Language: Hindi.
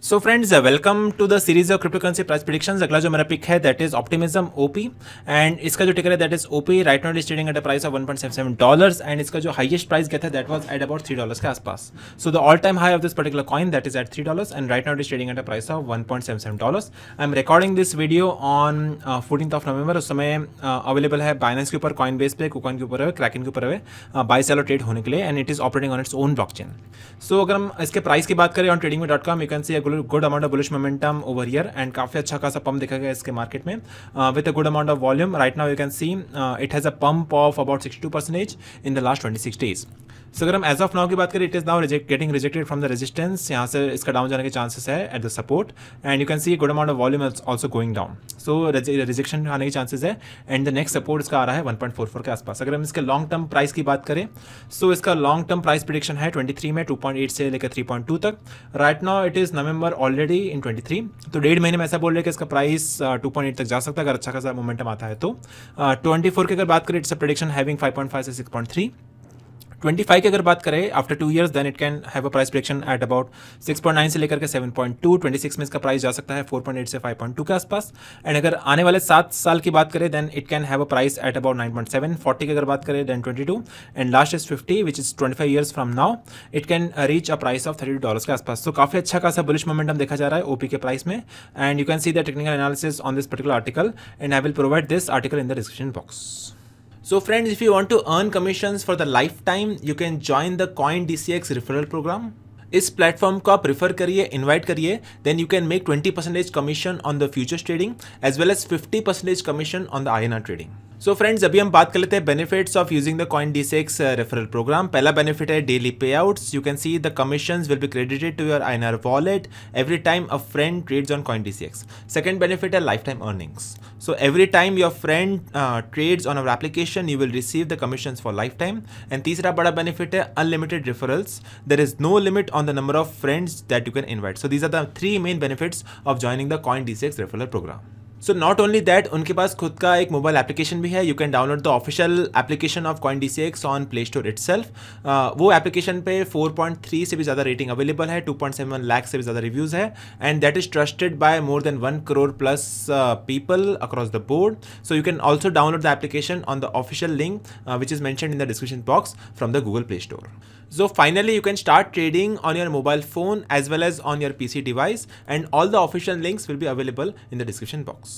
So friends welcome to the series of crypto currency price predictions. अगला जो मेरा पिक है that is optimism OP and इसका जो टिकर है that is OP. Right now it is trading at a price of $1.77 and इसका जो हाईएस्ट प्राइस गया था दैट वाज एट अबाउट $3 के आसपास। So the all time high of this particular coin that is at $3 and right now it is trading at a price of $1.77। I am recording this video on 14th of November. उस समय अवेलेबल है बाइनेंस के ऊपर, कॉइन बेस पे, कुकॉइन के ऊपर है, क्रैकन के ऊपर है बाय सेल और ट्रेड होने के लिए and it is operating on its own blockchain. So अगर हम इसके प्राइस की बात करें on tradingme.com, you can see a good amount of bullish momentum over here and काफी अच्छा खासा पंप देखा गया इसके मार्केट में with a good amount of volume. Right now you can see it has a pump of about 62% in the last 26 days. So अगर हम एज ऑफ नाउ की बात करें, it is now getting rejected from the resistance. यहाँ से इसका डाउन जाने के चांसेस है at the support and you can C good amount of volume also going down. So rejection आने के चांसेस है एंड द नेक्स्ट सपोर्ट इसका आ रहा है 1.44 के आसपास। अगर हम इसके लॉन्ग टर्म प्राइस की बात करें, सो इसका लॉन्ग टर्म प्राइस प्रेडिक्शन है 23 में 2.8 से लेकर 3.2 तक। Right now it is November already in 23, तो 1.5 महीने में ऐसा बोल रहे हैं कि इसका प्राइस 2.8 तक जा सकता है अगर अच्छा खासा मोमेंटम आता है तो। 24 की अगर बात करें, इट्स अ प्रेडिक्शन हैविंग 5.5 से 6.3। 25 की अगर बात करें after 2 years then it can have a price prediction at about 6.9 से लेकर के 7.2। 26 में इसका प्राइस जा सकता है 4.8 से 5.2 के आसपास एंड अगर आने वाले 7 साल की बात करें then it can have a price at about 9.7। 40 की अगर बात करें then 22 and last is 50 which is 25 years from now it can reach a price of $32 के आसपास। तो काफी अच्छा खासा बुलिश मोमेंटम देखा जा रहा है ओपी के प्राइस में and you can see the technical analysis on this particular article and I will provide this article in the description box. So friends, if you want to earn commissions for the lifetime, you can join the CoinDCX referral program. इस प्लेटफॉर्म को आप प्रिफर करिए, इनवाइट करिए, then you can make 20% commission on the futures trading as well as 50% commission on the INR trading. So friends, अभी हम बात कर लेते हैं benefits of using the CoinDCX referral program. पहला बेनिफिट है daily payouts. You can see the commissions will be credited to your INR wallet every time a friend trades on CoinDCX. Second benefit है life time earnings. So every time your friend trades on our application, you will receive the commissions for lifetime. And तीसरा बड़ा benefit है unlimited referrals. There is no limit on the number of friends that you can invite. So these are the 3 main benefits of joining the CoinDCX referral program. So not only that, उनके पास खुद का एक मोबाइल एप्लीकेशन भी है. You can download the official application of CoinDCX on play store itself. वो एप्लीकेशन पे 4.3 से भी ज़्यादा रेटिंग अवेलेबल है, 2.7 लाख से भी ज़्यादा रिव्यूज़ है and that is trusted bye more than 1 crore plus people across the board. So you can also download the application on the official link which is mentioned in the description box from the Google Play Store. So finally, you can start trading on your mobile phone as well as on your PC device and all the official links will be available in the description box.